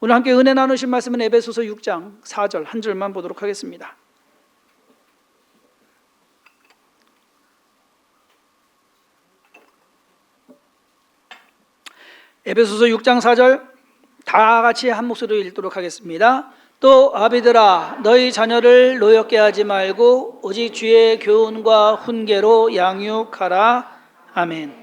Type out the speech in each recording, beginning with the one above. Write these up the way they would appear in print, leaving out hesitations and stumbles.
오늘 함께 은혜 나누신 말씀은 에베소서 6장 4절 한 절만 보도록 하겠습니다. 에베소서 6장 4절 다 같이 한 목소리로 읽도록 하겠습니다. 또 아비들아 너희 자녀를 노엽게 하지 말고 오직 주의 교훈과 훈계로 양육하라. 아멘.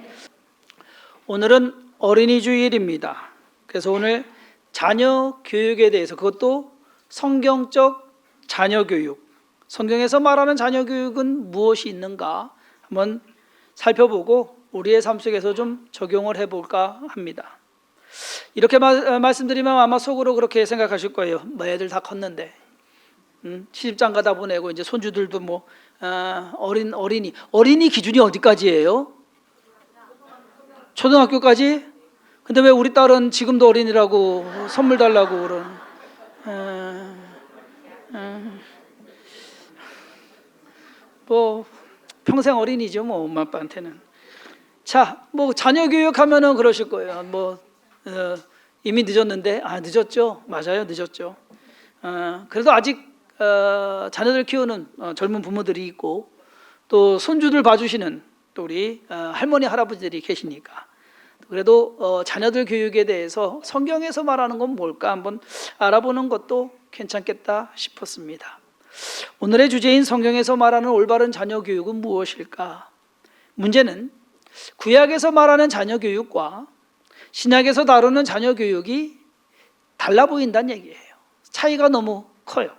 오늘은 어린이 주일입니다. 그래서 오늘 자녀 교육에 대해서, 그것도 성경적 자녀 교육, 성경에서 말하는 자녀 교육은 무엇이 있는가 한번 살펴보고 우리의 삶 속에서 좀 적용을 해볼까 합니다. 이렇게 말씀드리면 아마 속으로 그렇게 생각하실 거예요. 뭐 애들 다 컸는데 시집장 가다 보내고 이제 손주들도 뭐 어린이 기준이 어디까지예요? 초등학교까지? 근데 왜 우리 딸은 지금도 어린이라고 선물 달라고 그러는? 뭐 평생 어린이죠, 뭐 엄마 아빠한테는. 자, 뭐 자녀 교육하면은 그러실 거예요. 이미 늦었는데, 늦었죠. 맞아요, 늦었죠. 그래도 아직 자녀들 키우는 젊은 부모들이 있고 또 손주들 봐주시는 또 우리 할머니 할아버지들이 계시니까 그래도 자녀들 교육에 대해서 성경에서 말하는 건 뭘까 한번 알아보는 것도 괜찮겠다 싶었습니다. 오늘의 주제인 성경에서 말하는 올바른 자녀 교육은 무엇일까? 문제는 구약에서 말하는 자녀 교육과 신약에서 다루는 자녀 교육이 달라 보인다는 얘기예요. 차이가 너무 커요.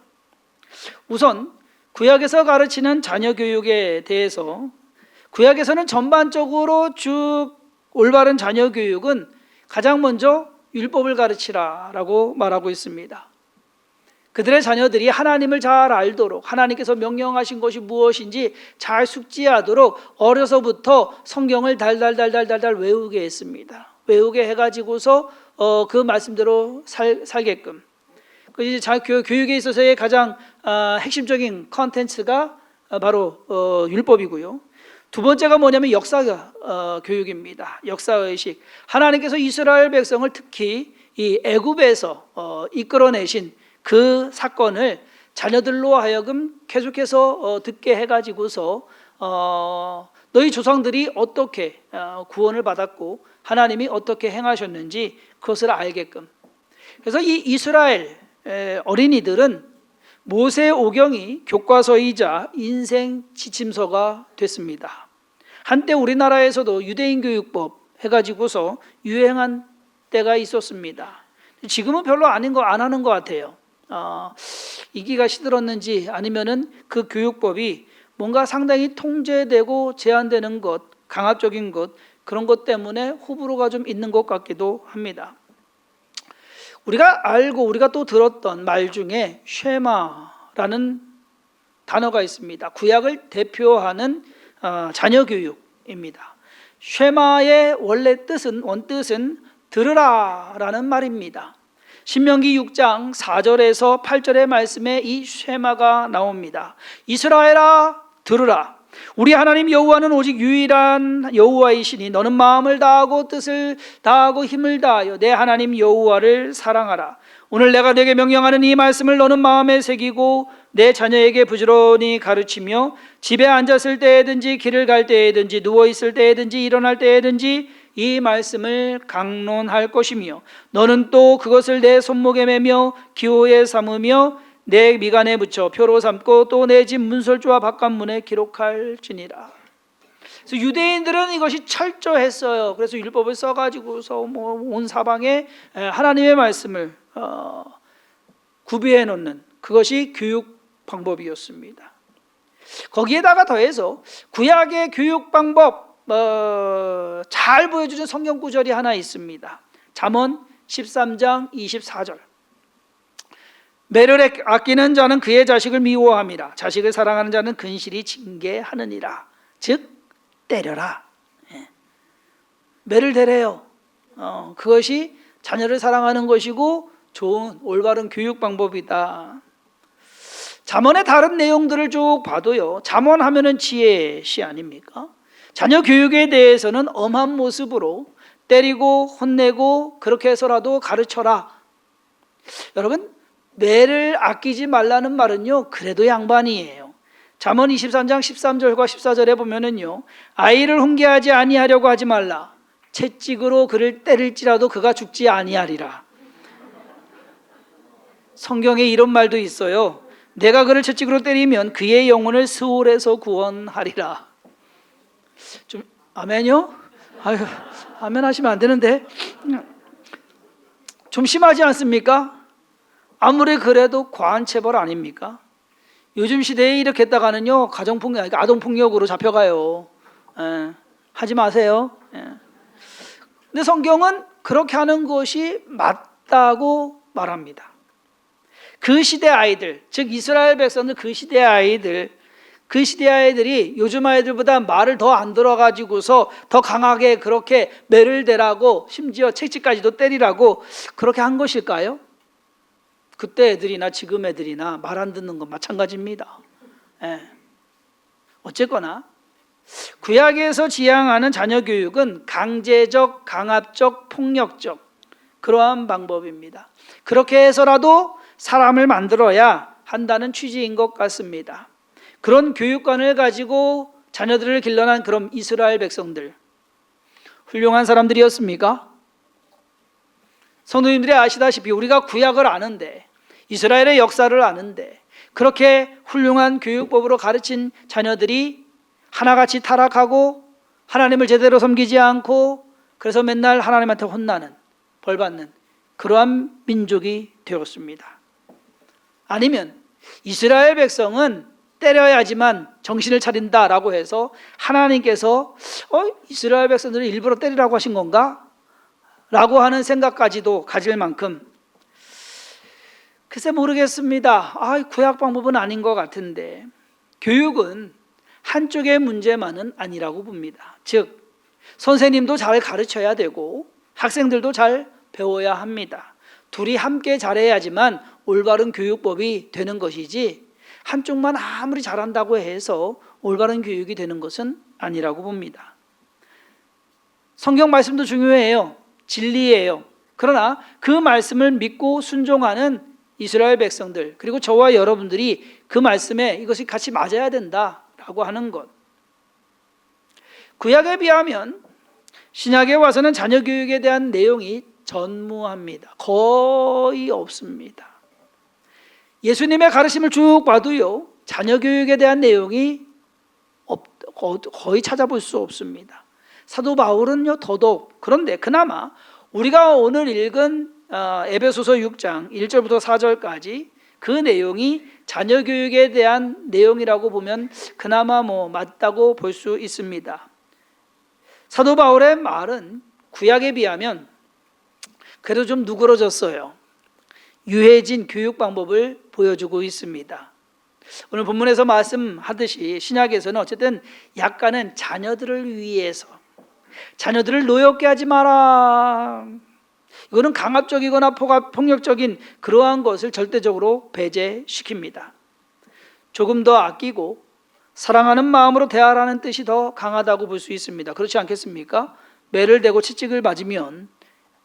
우선 구약에서 가르치는 자녀 교육에 대해서, 구약에서는 전반적으로 쭉 올바른 자녀 교육은 가장 먼저 율법을 가르치라라고 말하고 있습니다. 그들의 자녀들이 하나님을 잘 알도록, 하나님께서 명령하신 것이 무엇인지 잘 숙지하도록 어려서부터 성경을 달달달달달달 외우게 했습니다. 외우게 해가지고서 그 말씀대로 살게끔. 이제 교육에 있어서의 가장 핵심적인 컨텐츠가 바로 율법이고요. 두 번째가 뭐냐면 역사 교육입니다. 역사의식. 하나님께서 이스라엘 백성을 특히 이 애굽에서 이끌어내신 그 사건을 자녀들로 하여금 계속해서 듣게 해가지고서 너희 조상들이 어떻게 구원을 받았고 하나님이 어떻게 행하셨는지 그것을 알게끔. 그래서 이 이스라엘 어린이들은 모세 오경이 교과서이자 인생 지침서가 됐습니다. 한때 우리나라에서도 유대인 교육법 해가지고서 유행한 때가 있었습니다. 지금은 별로 안 하는 것 같아요. 이기가 시들었는지 아니면은 그 교육법이 뭔가 상당히 통제되고 제한되는 것, 강압적인 것, 그런 것 때문에 호불호가 좀 있는 것 같기도 합니다. 우리가 알고 우리가 또 들었던 말 중에 쉐마라는 단어가 있습니다. 구약을 대표하는 자녀 교육입니다. 쉐마의 원뜻은 들으라라는 말입니다. 신명기 6장 4절에서 8절의 말씀에 이 쉐마가 나옵니다. 이스라엘아 들으라. 우리 하나님 여호와는 오직 유일한 여호와이시니 너는 마음을 다하고 뜻을 다하고 힘을 다하여 내 하나님 여호와를 사랑하라. 오늘 내가 네게 명령하는 이 말씀을 너는 마음에 새기고 내 자녀에게 부지런히 가르치며 집에 앉았을 때에든지 길을 갈 때에든지 누워 있을 때에든지 일어날 때에든지 이 말씀을 강론할 것이며 너는 또 그것을 내 손목에 매며 기호에 삼으며 내 미간에 붙여 표로 삼고 또 내 집 문설주와 바깥문에 기록할지니라. 그래서 유대인들은 이것이 철저했어요. 그래서 율법을 써가지고서 온 사방에 하나님의 말씀을 구비해 놓는 그것이 교육 방법이었습니다. 거기에다가 더해서 구약의 교육 방법 잘 보여주는 성경 구절이 하나 있습니다. 잠언 13장 24절. 매를 아끼는 자는 그의 자식을 미워함이라. 자식을 사랑하는 자는 근실히 징계하느니라. 즉 때려라. 매를 대래요. 그것이 자녀를 사랑하는 것이고 좋은 올바른 교육 방법이다. 잠언의 다른 내용들을 쭉 봐도요, 잠언하면은 지혜의 시 아닙니까? 자녀 교육에 대해서는 엄한 모습으로 때리고 혼내고 그렇게 해서라도 가르쳐라. 여러분, 매를 아끼지 말라는 말은요, 그래도 양반이에요. 잠언 23장 13절과 14절에 보면은요, 아이를 훈계하지 아니하려고 하지 말라. 채찍으로 그를 때릴지라도 그가 죽지 아니하리라. 성경에 이런 말도 있어요. 내가 그를 채찍으로 때리면 그의 영혼을 스올에서 구원하리라. 좀 아멘요? 아유, 아멘 하시면 안 되는데. 좀 심하지 않습니까? 아무리 그래도 과한 체벌 아닙니까? 요즘 시대에 이렇게 했다가는요, 가정폭력, 아동폭력으로 잡혀가요. 하지 마세요. 근데 성경은 그렇게 하는 것이 맞다고 말합니다. 그 시대 아이들, 즉 이스라엘 백성들, 그 시대 아이들이 요즘 아이들보다 말을 더 안 들어가지고서 더 강하게 그렇게 매를 대라고, 심지어 채찍까지도 때리라고 그렇게 한 것일까요? 그때 애들이나 지금 애들이나 말 안 듣는 건 마찬가지입니다. 어쨌거나 구약에서 지향하는 자녀 교육은 강제적, 강압적, 폭력적 그러한 방법입니다. 그렇게 해서라도 사람을 만들어야 한다는 취지인 것 같습니다. 그런 교육관을 가지고 자녀들을 길러난 그런 이스라엘 백성들, 훌륭한 사람들이었습니까? 성도님들이 아시다시피 우리가 구약을 아는데, 이스라엘의 역사를 아는데, 그렇게 훌륭한 교육법으로 가르친 자녀들이 하나같이 타락하고 하나님을 제대로 섬기지 않고 그래서 맨날 하나님한테 혼나는, 벌받는 그러한 민족이 되었습니다. 아니면 이스라엘 백성은 때려야지만 정신을 차린다라고 해서 하나님께서 이스라엘 백성들을 일부러 때리라고 하신 건가? 라고 하는 생각까지도 가질 만큼, 글쎄 모르겠습니다. 구약 방법은 아닌 것 같은데, 교육은 한쪽의 문제만은 아니라고 봅니다. 즉 선생님도 잘 가르쳐야 되고 학생들도 잘 배워야 합니다. 둘이 함께 잘해야지만 올바른 교육법이 되는 것이지, 한쪽만 아무리 잘한다고 해서 올바른 교육이 되는 것은 아니라고 봅니다. 성경 말씀도 중요해요. 진리예요. 그러나 그 말씀을 믿고 순종하는 이스라엘 백성들, 그리고 저와 여러분들이 그 말씀에 이것이 같이 맞아야 된다라고 하는 것. 구약에 비하면 신약에 와서는 자녀 교육에 대한 내용이 전무합니다. 거의 없습니다. 예수님의 가르침을 쭉 봐도요, 자녀 교육에 대한 내용이 거의 찾아볼 수 없습니다. 사도 바울은요 더더욱. 그런데 그나마 우리가 오늘 읽은 에베소서 6장 1절부터 4절까지 그 내용이 자녀 교육에 대한 내용이라고 보면 그나마 맞다고 볼 수 있습니다. 사도 바울의 말은 구약에 비하면 그래도 좀 누그러졌어요. 유해진 교육 방법을 보여주고 있습니다. 오늘 본문에서 말씀하듯이 신약에서는 어쨌든 약간은 자녀들을 위해서, 자녀들을 노엽게 하지 마라, 이거는 강압적이거나 폭력적인 그러한 것을 절대적으로 배제시킵니다. 조금 더 아끼고 사랑하는 마음으로 대하라는 뜻이 더 강하다고 볼 수 있습니다. 그렇지 않겠습니까? 매를 대고 채찍을 맞으면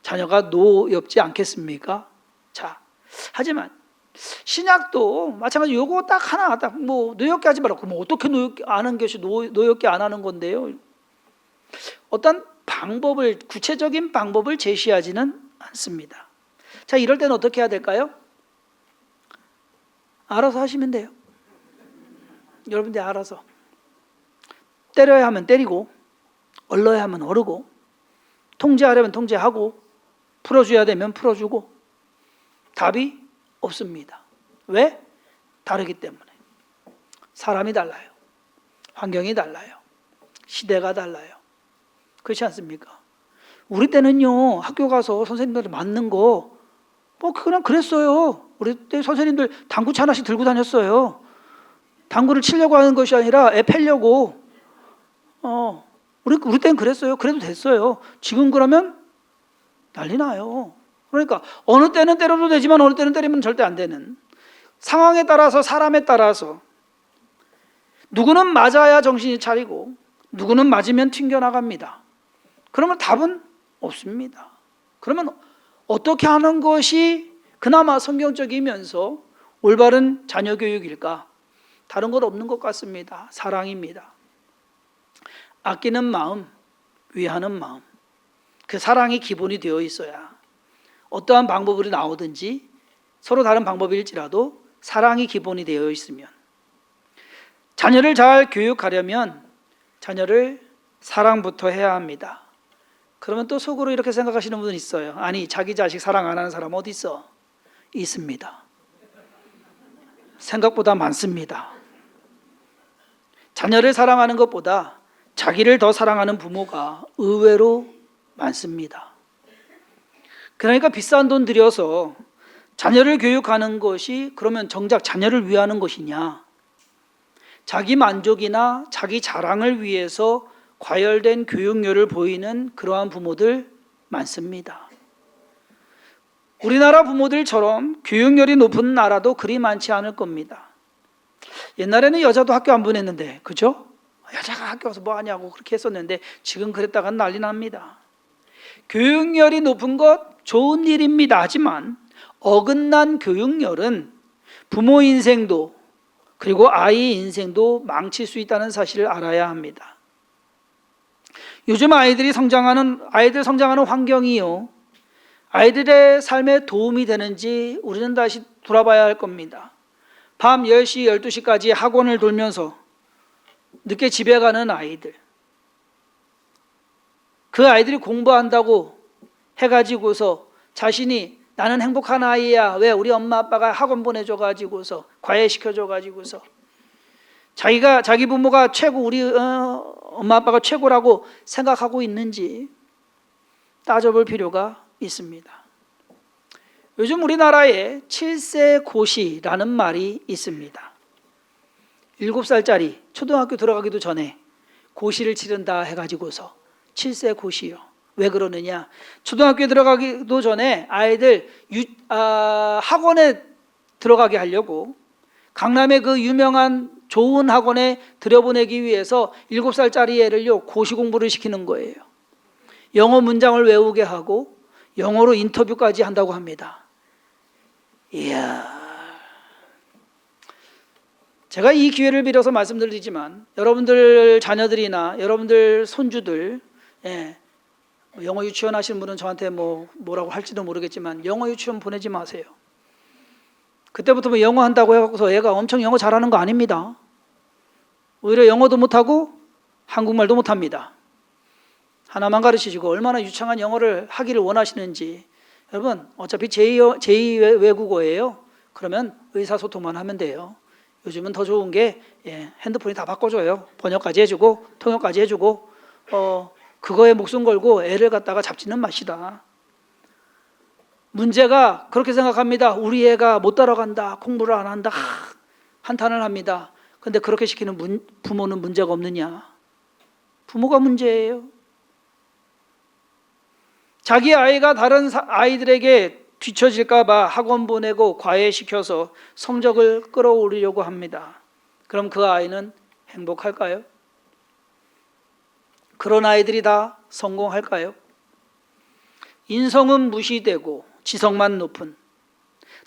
자녀가 노엽지 않겠습니까? 자, 하지만 신약도 마찬가지. 요거 딱 하나 노엽게 하지 말라. 그럼 어떻게 노엽게 하는 것이 노엽게 안 하는 건데요? 어떤 방법을, 구체적인 방법을 제시하지는 않습니다. 자, 이럴 때는 어떻게 해야 될까요? 알아서 하시면 돼요. 여러분들 알아서. 때려야 하면 때리고, 얼러야 하면 어르고, 통제하려면 통제하고, 풀어줘야 되면 풀어주고. 답이 없습니다. 왜? 다르기 때문에. 사람이 달라요. 환경이 달라요. 시대가 달라요. 그렇지 않습니까? 우리 때는요, 학교 가서 선생님들 맞는 거 그냥 그랬어요. 우리 때 선생님들 당구차 하나씩 들고 다녔어요. 당구를 치려고 하는 것이 아니라 애 패려고. 우리 때는 그랬어요. 그래도 됐어요. 지금 그러면 난리 나요. 그러니까 어느 때는 때려도 되지만 어느 때는 때리면 절대 안 되는, 상황에 따라서, 사람에 따라서 누구는 맞아야 정신이 차리고 누구는 맞으면 튕겨나갑니다. 그러면 답은 없습니다. 그러면 어떻게 하는 것이 그나마 성경적이면서 올바른 자녀 교육일까? 다른 건 없는 것 같습니다. 사랑입니다. 아끼는 마음, 위하는 마음, 그 사랑이 기본이 되어 있어야 어떠한 방법으로 나오든지 서로 다른 방법일지라도 사랑이 기본이 되어 있으면, 자녀를 잘 교육하려면 자녀를 사랑부터 해야 합니다. 그러면 또 속으로 이렇게 생각하시는 분은 있어요. 아니, 자기 자식 사랑 안 하는 사람 어디 있어? 있습니다. 생각보다 많습니다. 자녀를 사랑하는 것보다 자기를 더 사랑하는 부모가 의외로 많습니다. 그러니까 비싼 돈 들여서 자녀를 교육하는 것이 그러면 정작 자녀를 위하는 것이냐? 자기 만족이나 자기 자랑을 위해서 과열된 교육료를 보이는 그러한 부모들 많습니다. 우리나라 부모들처럼 교육열이 높은 나라도 그리 많지 않을 겁니다. 옛날에는 여자도 학교 안 보냈는데, 그죠? 여자가 학교 가서 뭐 하냐고 그렇게 했었는데 지금 그랬다가 난리 납니다. 교육열이 높은 것 좋은 일입니다. 하지만 어긋난 교육열은 부모 인생도 그리고 아이 인생도 망칠 수 있다는 사실을 알아야 합니다. 요즘 아이들 성장하는 환경이요, 아이들의 삶에 도움이 되는지 우리는 다시 돌아봐야 할 겁니다. 밤 10시, 12시까지 학원을 돌면서 늦게 집에 가는 아이들, 그 아이들이 공부한다고 해가지고서 자신이 나는 행복한 아이야, 왜 우리 엄마 아빠가 학원 보내줘가지고서 과외시켜줘가지고서 자기 부모가 최고, 우리 엄마 아빠가 최고라고 생각하고 있는지 따져볼 필요가 있습니다. 요즘 우리나라에 7세 고시라는 말이 있습니다. 7살짜리 초등학교 들어가기도 전에 고시를 치른다 해가지고서 7세 고시요. 왜 그러느냐? 초등학교에 들어가기도 전에 아이들 학원에 들어가게 하려고, 강남의 그 유명한 좋은 학원에 들여보내기 위해서 7살짜리 애를요 고시 공부를 시키는 거예요. 영어 문장을 외우게 하고 영어로 인터뷰까지 한다고 합니다. 이야, 제가 이 기회를 빌어서 말씀드리지만 여러분들 자녀들이나 여러분들 손주들, 영어 유치원 하시는 분은 저한테 뭐라고 할지도 모르겠지만 영어 유치원 보내지 마세요. 그때부터 영어 한다고 해서 얘가 엄청 영어 잘하는 거 아닙니다. 오히려 영어도 못하고 한국말도 못합니다. 하나만 가르치시고 얼마나 유창한 영어를 하기를 원하시는지. 여러분, 어차피 제2 외국어예요. 그러면 의사소통만 하면 돼요. 요즘은 더 좋은 게 핸드폰이 다 바꿔줘요. 번역까지 해주고 통역까지 해주고, 그거에 목숨 걸고 애를 갖다가 잡지는 마시다. 문제가 그렇게 생각합니다. 우리 애가 못 따라간다, 공부를 안 한다, 한탄을 합니다. 근데 그렇게 시키는 부모는 문제가 없느냐? 부모가 문제예요. 자기 아이가 다른 아이들에게 뒤처질까 봐 학원 보내고 과외시켜서 성적을 끌어올리려고 합니다. 그럼 그 아이는 행복할까요? 그런 아이들이 다 성공할까요? 인성은 무시되고 지성만 높은,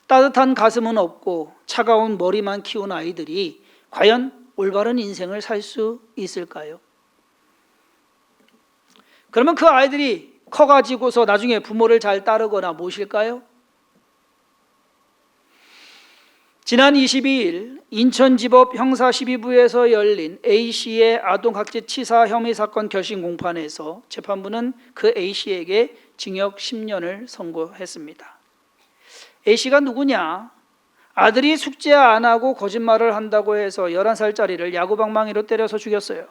따뜻한 가슴은 없고 차가운 머리만 키운 아이들이 과연 올바른 인생을 살 수 있을까요? 그러면 그 아이들이 커가지고서 나중에 부모를 잘 따르거나 모실까요? 지난 22일 인천지법 형사 12부에서 열린 A씨의 아동학대치사 혐의 사건 결심 공판에서 재판부는 그 A씨에게 징역 10년을 선고했습니다. A씨가 누구냐? 아들이 숙제 안 하고 거짓말을 한다고 해서 11살짜리를 야구방망이로 때려서 죽였어요.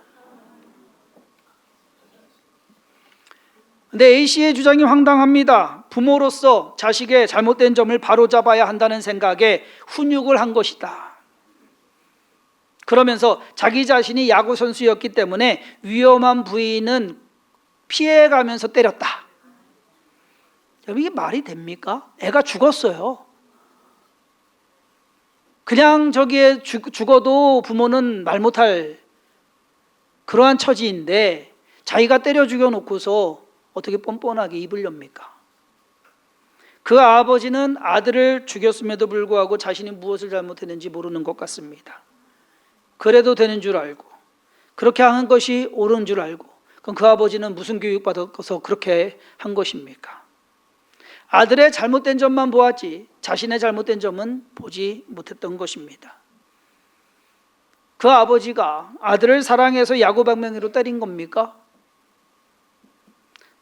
근데 A씨의 주장이 황당합니다. 부모로서 자식의 잘못된 점을 바로잡아야 한다는 생각에 훈육을 한 것이다. 그러면서 자기 자신이 야구 선수였기 때문에 위험한 부위는 피해가면서 때렸다. 여러분, 이게 말이 됩니까? 애가 죽었어요. 그냥 저기에 죽어도 부모는 말 못할 그러한 처지인데 자기가 때려 죽여놓고서 어떻게 뻔뻔하게 입을 엽니까? 그 아버지는 아들을 죽였음에도 불구하고 자신이 무엇을 잘못했는지 모르는 것 같습니다. 그래도 되는 줄 알고 그렇게 한 것이 옳은 줄 알고, 그럼 그 아버지는 무슨 교육받아서 그렇게 한 것입니까? 아들의 잘못된 점만 보았지 자신의 잘못된 점은 보지 못했던 것입니다. 그 아버지가 아들을 사랑해서 야구방망이로 때린 겁니까?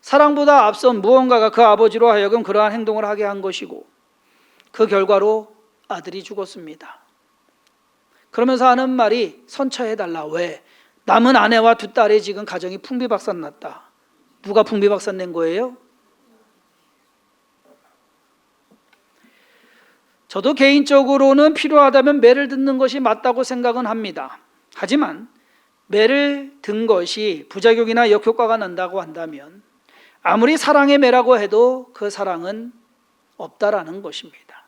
사랑보다 앞선 무언가가 그 아버지로 하여금 그러한 행동을 하게 한 것이고, 그 결과로 아들이 죽었습니다. 그러면서 하는 말이 선처해달라. 왜? 남은 아내와 두 딸이 지금 가정이 풍비박산 났다. 누가 풍비박산 낸 거예요? 저도 개인적으로는 필요하다면 매를 듣는 것이 맞다고 생각은 합니다. 하지만 매를 든 것이 부작용이나 역효과가 난다고 한다면 아무리 사랑의 매라고 해도 그 사랑은 없다라는 것입니다.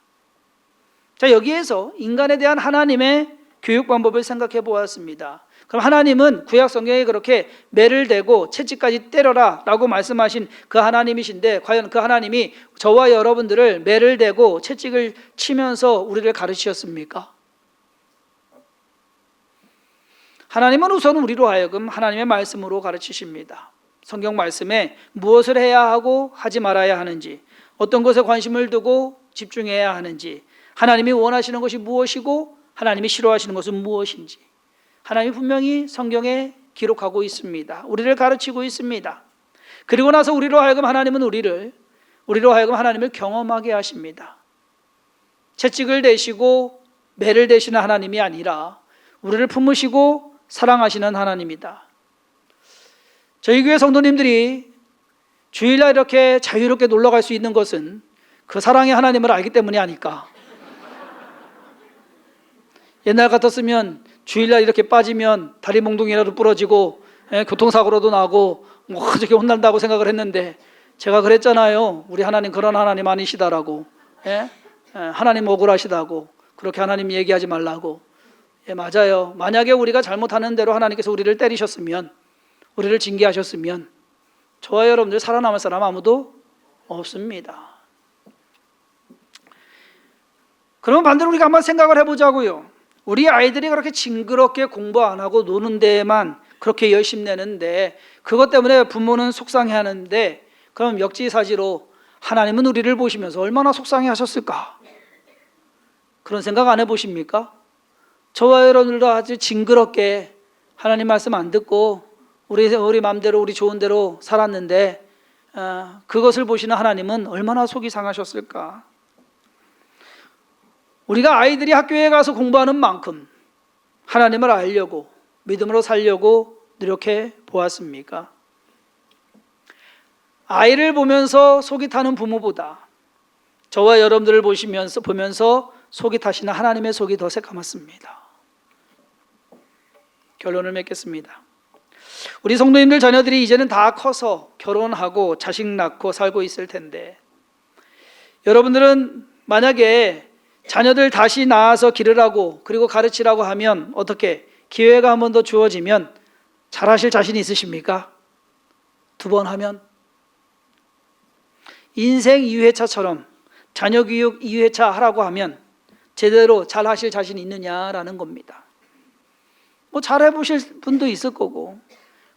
자, 여기에서 인간에 대한 하나님의 교육 방법을 생각해 보았습니다. 그럼 하나님은 구약 성경에 그렇게 매를 대고 채찍까지 때려라 라고 말씀하신 그 하나님이신데, 과연 그 하나님이 저와 여러분들을 매를 대고 채찍을 치면서 우리를 가르치셨습니까? 하나님은 우선 우리로 하여금 하나님의 말씀으로 가르치십니다. 성경 말씀에 무엇을 해야 하고 하지 말아야 하는지, 어떤 것에 관심을 두고 집중해야 하는지, 하나님이 원하시는 것이 무엇이고 하나님이 싫어하시는 것은 무엇인지 하나님이 분명히 성경에 기록하고 있습니다. 우리를 가르치고 있습니다. 그리고 나서 우리로 하여금 하나님을 경험하게 하십니다. 채찍을 대시고 매를 대시는 하나님이 아니라 우리를 품으시고 사랑하시는 하나님이다. 저희 교회 성도님들이 주일날 이렇게 자유롭게 놀러 갈 수 있는 것은 그 사랑의 하나님을 알기 때문이 아닐까. 옛날 같았으면 주일날 이렇게 빠지면 다리 몽둥이라도 부러지고 교통사고로도 나고 뭐 저렇게 혼난다고 생각을 했는데, 제가 그랬잖아요. 우리 하나님 그런 하나님 아니시다라고. 하나님 억울하시다고. 그렇게 하나님 얘기하지 말라고. 맞아요. 만약에 우리가 잘못하는 대로 하나님께서 우리를 때리셨으면, 우리를 징계하셨으면 저와 여러분들 살아남을 사람 아무도 없습니다. 그러면 반대로 우리가 한번 생각을 해보자고요. 우리 아이들이 그렇게 징그럽게 공부 안 하고 노는 데에만 그렇게 열심 내는데, 그것 때문에 부모는 속상해하는데, 그럼 역지사지로 하나님은 우리를 보시면서 얼마나 속상해하셨을까? 그런 생각 안 해보십니까? 저와 여러분들도 아주 징그럽게 하나님 말씀 안 듣고 우리 마음대로 우리 좋은 대로 살았는데, 그것을 보시는 하나님은 얼마나 속이 상하셨을까? 우리가 아이들이 학교에 가서 공부하는 만큼 하나님을 알려고, 믿음으로 살려고 노력해 보았습니까? 아이를 보면서 속이 타는 부모보다 저와 여러분들을 보면서 속이 타시는 하나님의 속이 더 새까맣습니다. 결론을 맺겠습니다. 우리 성도님들 자녀들이 이제는 다 커서 결혼하고 자식 낳고 살고 있을 텐데, 여러분들은 만약에 자녀들 다시 낳아서 기르라고 그리고 가르치라고 하면 어떻게, 기회가 한 번 더 주어지면 잘하실 자신이 있으십니까? 2번 하면? 인생 2회차처럼 자녀 교육 2회차 하라고 하면 제대로 잘 하실 자신이 있느냐라는 겁니다. 뭐 잘해 보실 분도 있을 거고,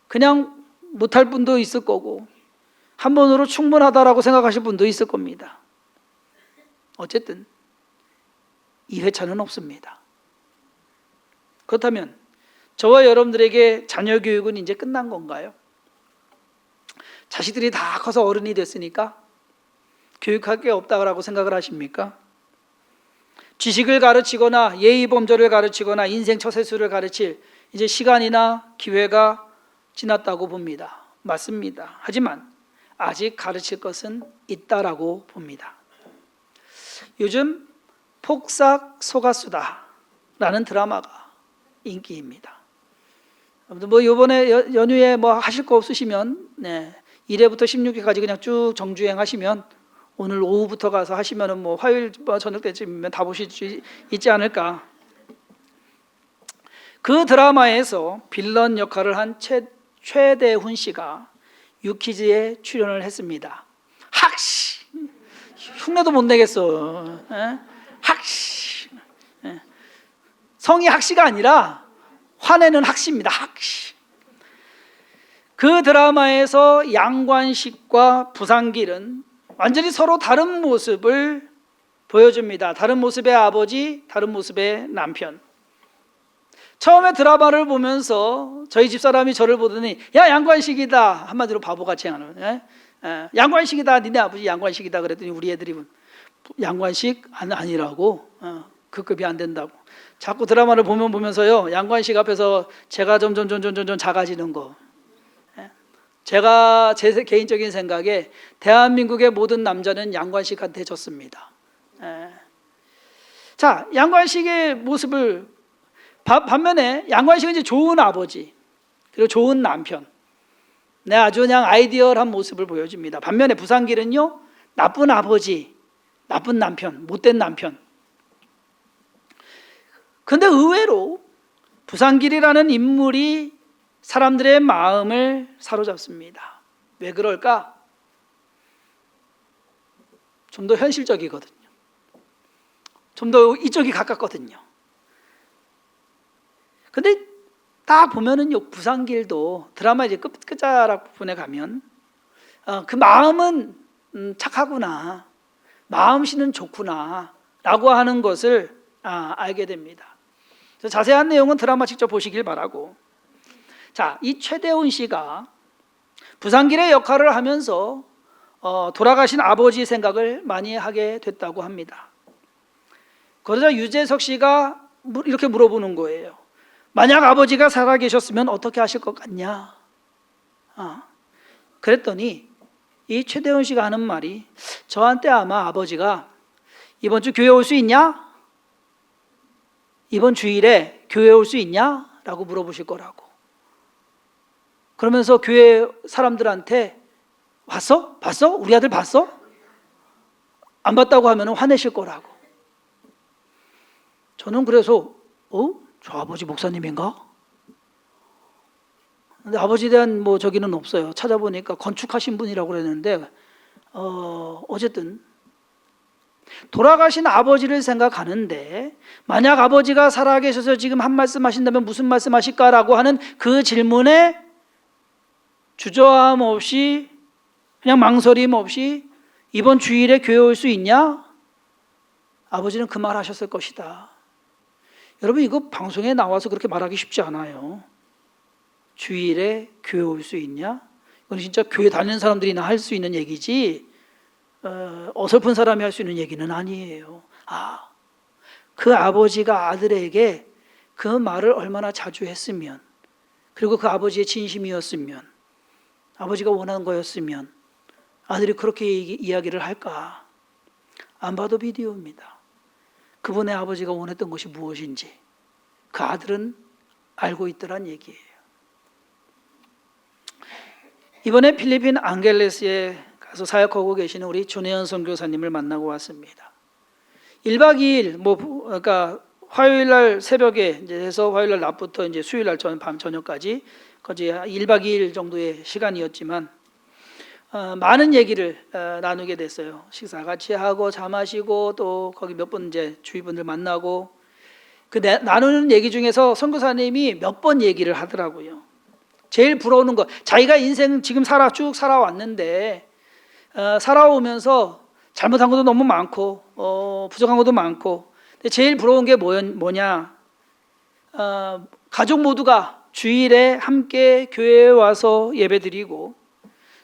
그냥 못할 분도 있을 거고, 한 번으로 충분하다라고 생각하실 분도 있을 겁니다. 어쨌든 2회차는 없습니다. 그렇다면 저와 여러분들에게 자녀 교육은 이제 끝난 건가요? 자식들이 다 커서 어른이 됐으니까 교육할 게 없다고 생각을 하십니까? 지식을 가르치거나 예의 범절을 가르치거나 인생 처세술을 가르칠 이제 시간이나 기회가 지났다고 봅니다. 맞습니다. 하지만 아직 가르칠 것은 있다라고 봅니다. 요즘 폭삭 소가수다 라는 드라마가 인기입니다. 뭐 이번에 연휴에 뭐 하실 거 없으시면 1회부터 16회까지 그냥 쭉 정주행 하시면, 오늘 오후부터 가서 하시면은 뭐 화요일 저녁 때쯤이면 다 보실 수 있지 않을까. 그 드라마에서 빌런 역할을 한 최대훈 씨가 유퀴즈에 출연을 했습니다. 학시 흉내도 못 내겠어. 예? 학시. 예. 성이 학시가 아니라 화내는 학시입니다. 학시. 그 드라마에서 양관식과 부산길은 완전히 서로 다른 모습을 보여줍니다. 다른 모습의 아버지, 다른 모습의 남편. 처음에 드라마를 보면서 저희 집사람이 저를 보더니 야 양관식이다, 한마디로 바보같이 하는, 예? 양관식이다, 니네 아버지 양관식이다 그랬더니 우리 애들이 양관식 아니라고, 그 급이 안 된다고. 자꾸 드라마를 보면서요 양관식 앞에서 제가 점점 작아지는 거. 제가 제 개인적인 생각에 대한민국의 모든 남자는 양관식한테 졌습니다. 자, 양관식의 모습을 반면에 양관식은 이제 좋은 아버지 그리고 좋은 남편, 네, 아주 그냥 아이디얼한 모습을 보여줍니다. 반면에 부산길은요 나쁜 아버지, 나쁜 남편, 못된 남편. 그런데 의외로 부산길이라는 인물이 사람들의 마음을 사로잡습니다. 왜 그럴까? 좀 더 현실적이거든요. 좀 더 이쪽이 가깝거든요. 근데 다 보면은요 부산길도 드라마 이제 끝자락 부분에 가면 그 마음은 착하구나, 마음씨는 좋구나 라고 하는 것을 알게 됩니다. 그래서 자세한 내용은 드라마 직접 보시길 바라고. 자, 이 최대훈 씨가 부산길의 역할을 하면서 돌아가신 아버지 생각을 많이 하게 됐다고 합니다. 그러자 유재석 씨가 이렇게 물어보는 거예요. 만약 아버지가 살아계셨으면 어떻게 하실 것 같냐? 그랬더니 이 최대훈 씨가 하는 말이, 저한테 아마 아버지가 이번 주 교회 올 수 있냐? 이번 주일에 교회 올 수 있냐? 라고 물어보실 거라고. 그러면서 교회 사람들한테 봤어? 봤어? 우리 아들 봤어? 안 봤다고 하면 화내실 거라고. 저는 그래서 저 아버지 목사님인가? 근데 아버지에 대한 저기는 없어요. 찾아보니까 건축하신 분이라고 그랬는데 어쨌든 돌아가신 아버지를 생각하는데, 만약 아버지가 살아계셔서 지금 한 말씀 하신다면 무슨 말씀 하실까라고 하는 그 질문에 주저함 없이, 그냥 망설임 없이 이번 주일에 교회 올 수 있냐? 아버지는 그 말 하셨을 것이다. 여러분, 이거 방송에 나와서 그렇게 말하기 쉽지 않아요. 주일에 교회 올 수 있냐? 이건 진짜 교회 다니는 사람들이나 할 수 있는 얘기지 어설픈 사람이 할 수 있는 얘기는 아니에요. 그 아버지가 아들에게 그 말을 얼마나 자주 했으면, 그리고 그 아버지의 진심이었으면, 아버지가 원하는 거였으면 아들이 그렇게 이야기를 할까? 안 봐도 비디오입니다. 그분의 아버지가 원했던 것이 무엇인지 그 아들은 알고 있더란 얘기예요. 이번에 필리핀 앙겔레스에 가서 사역하고 계시는 우리 조내현 선교사님을 만나고 왔습니다. 1박 2일 그러니까 화요일 날 새벽에 이제 해서 화요일 날 낮부터 이제 수요일 날 밤 저녁까지 거의 1박 2일 정도의 시간이었지만 많은 얘기를 나누게 됐어요. 식사 같이 하고 차 마시고 또 거기 몇 번 이제 주위분들 만나고, 그 나누는 얘기 중에서 선교사님이 몇 번 얘기를 하더라고요. 제일 부러우는 거, 자기가 인생 지금 쭉 살아왔는데 살아오면서 잘못한 것도 너무 많고 부족한 것도 많고, 근데 제일 부러운 게 뭐냐? 가족 모두가 주일에 함께 교회에 와서 예배드리고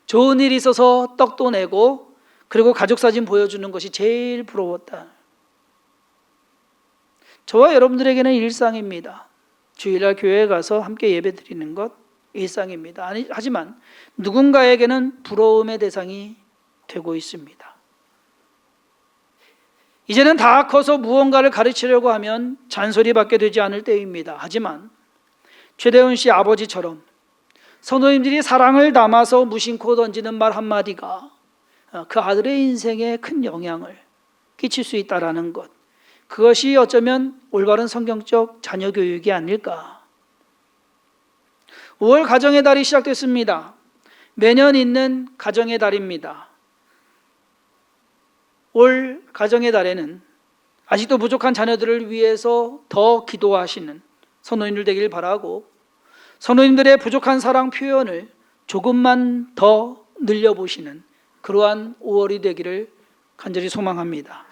좋은 일이 있어서 떡도 내고 그리고 가족 사진 보여주는 것이 제일 부러웠다. 저와 여러분들에게는 일상입니다. 주일날 교회에 가서 함께 예배드리는 것 일상입니다. 하지만 누군가에게는 부러움의 대상이 되고 있습니다. 이제는 다 커서 무언가를 가르치려고 하면 잔소리밖에 되지 않을 때입니다. 하지만 최대훈 씨 아버지처럼 성도님들이 사랑을 담아서 무심코 던지는 말 한마디가 그 아들의 인생에 큰 영향을 끼칠 수 있다는 것, 그것이 어쩌면 올바른 성경적 자녀 교육이 아닐까. 5월 가정의 달이 시작됐습니다. 매년 있는 가정의 달입니다. 올 가정의 달에는 아직도 부족한 자녀들을 위해서 더 기도하시는 선호님들 되길 바라고, 선호님들의 부족한 사랑 표현을 조금만 더 늘려보시는 그러한 5월이 되기를 간절히 소망합니다.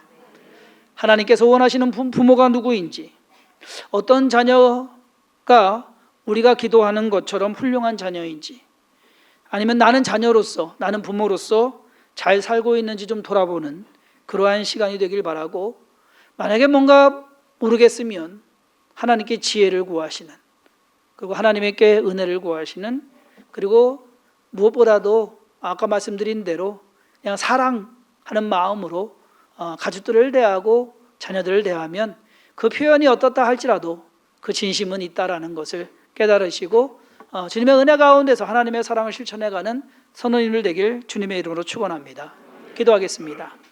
하나님께서 원하시는 부모가 누구인지, 어떤 자녀가 우리가 기도하는 것처럼 훌륭한 자녀인지, 아니면 나는 자녀로서, 나는 부모로서 잘 살고 있는지 좀 돌아보는 그러한 시간이 되길 바라고, 만약에 뭔가 모르겠으면 하나님께 지혜를 구하시는, 그리고 하나님께 은혜를 구하시는, 그리고 무엇보다도 아까 말씀드린 대로 그냥 사랑하는 마음으로 가족들을 대하고 자녀들을 대하면 그 표현이 어떻다 할지라도 그 진심은 있다라는 것을 깨달으시고 주님의 은혜 가운데서 하나님의 사랑을 실천해가는 선원님들 되길 주님의 이름으로 축원합니다. 기도하겠습니다.